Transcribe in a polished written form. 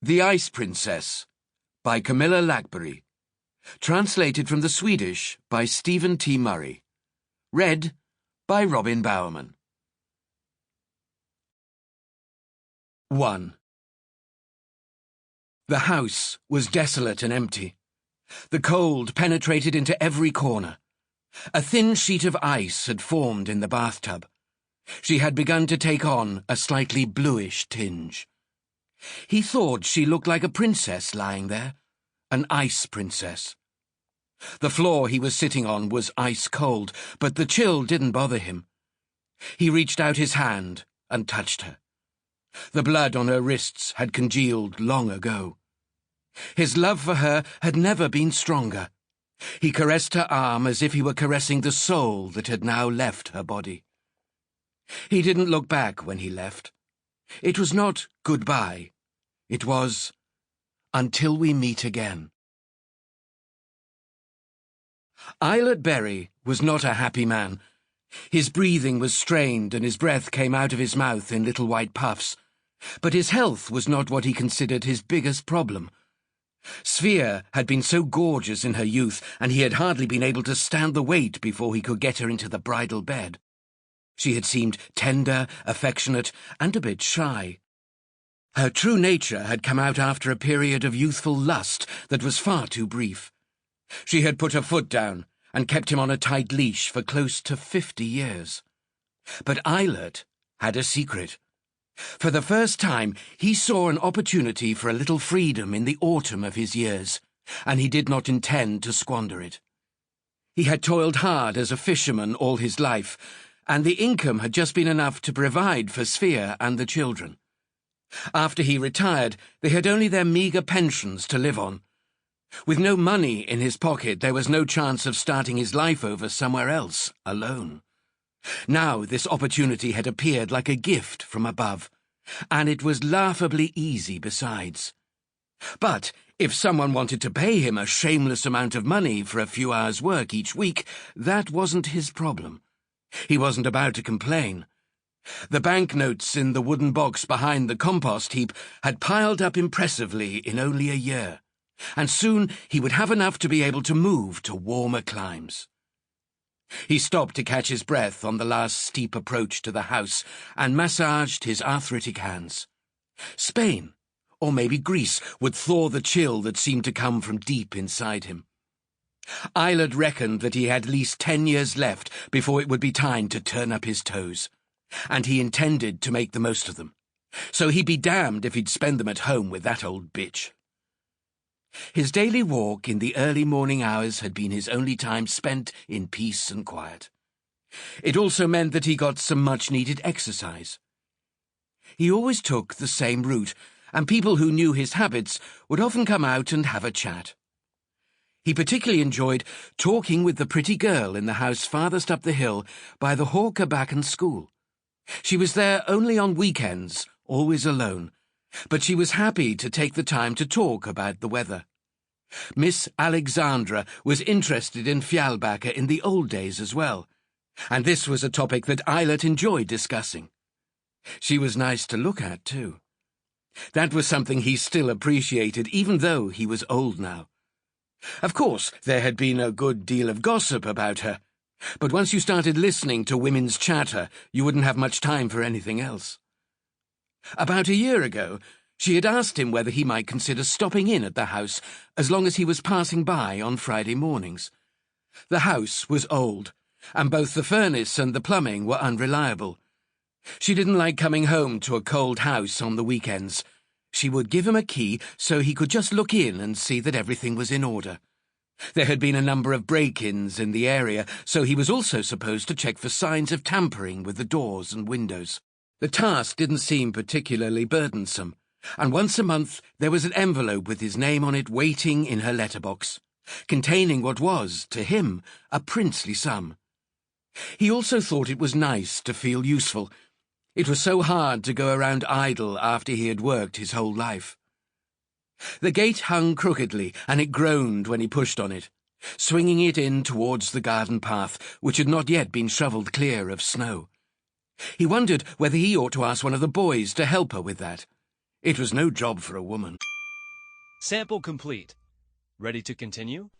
The Ice Princess by Camilla Läckberg. Translated from the Swedish by Stephen T. Murray. Read by Robin Bowerman. 1. The house was desolate and empty. The cold penetrated into every corner. A thin sheet of ice had formed in the bathtub. She had begun to take on a slightly bluish tinge. He thought she looked like a princess lying there, an ice princess. The floor he was sitting on was ice cold, but the chill didn't bother him. He reached out his hand and touched her. The blood on her wrists had congealed long ago. His love for her had never been stronger. He caressed her arm as if he were caressing the soul that had now left her body. He didn't look back when he left. It was not goodbye. It was until we meet again. Eilert Berry was not a happy man. His breathing was strained and his breath came out of his mouth in little white puffs. But his health was not what he considered his biggest problem. Sphere had been so gorgeous in her youth, and he had hardly been able to stand the wait before he could get her into the bridal bed. She had seemed tender, affectionate, and a bit shy. Her true nature had come out after a period of youthful lust that was far too brief. She had put her foot down and kept him on a tight leash for close to 50 years. But Eilert had a secret. For the first time, he saw an opportunity for a little freedom in the autumn of his years, and he did not intend to squander it. He had toiled hard as a fisherman all his life, and the income had just been enough to provide for Sphere and the children. After he retired, they had only their meagre pensions to live on. With no money in his pocket, there was no chance of starting his life over somewhere else, alone. Now this opportunity had appeared like a gift from above, and it was laughably easy besides. But if someone wanted to pay him a shameless amount of money for a few hours' work each week, that wasn't his problem. He wasn't about to complain. The banknotes in the wooden box behind the compost heap had piled up impressively in only a year, and soon he would have enough to be able to move to warmer climes. He stopped to catch his breath on the last steep approach to the house and massaged his arthritic hands. Spain, or maybe Greece, would thaw the chill that seemed to come from deep inside him. Eilert reckoned that he had at least 10 years left before it would be time to turn up his toes, and he intended to make the most of them. So he'd be damned if he'd spend them at home with that old bitch. His daily walk in the early morning hours had been his only time spent in peace and quiet. It also meant that he got some much-needed exercise. He always took the same route, and people who knew his habits would often come out and have a chat. He particularly enjoyed talking with the pretty girl in the house farthest up the hill by the Håkabacken school. She was there only on weekends, always alone, but she was happy to take the time to talk about the weather. Miss Alexandra was interested in Fjällbacka in the old days as well, and this was a topic that Eilert enjoyed discussing. She was nice to look at, too. That was something he still appreciated, even though he was old now. Of course, there had been a good deal of gossip about her, but once you started listening to women's chatter, you wouldn't have much time for anything else. About a year ago, she had asked him whether he might consider stopping in at the house as long as he was passing by on Friday mornings. The house was old, and both the furnace and the plumbing were unreliable. She didn't like coming home to a cold house on the weekends. She would give him a key so he could just look in and see that everything was in order. There had been a number of break-ins in the area, so he was also supposed to check for signs of tampering with the doors and windows. The task didn't seem particularly burdensome, and once a month there was an envelope with his name on it waiting in her letterbox, containing what was, to him, a princely sum. He also thought it was nice to feel useful. It was so hard to go around idle after he had worked his whole life. The gate hung crookedly, and it groaned when he pushed on it, swinging it in towards the garden path, which had not yet been shovelled clear of snow. He wondered whether he ought to ask one of the boys to help her with that. It was no job for a woman. Sample complete. Ready to continue?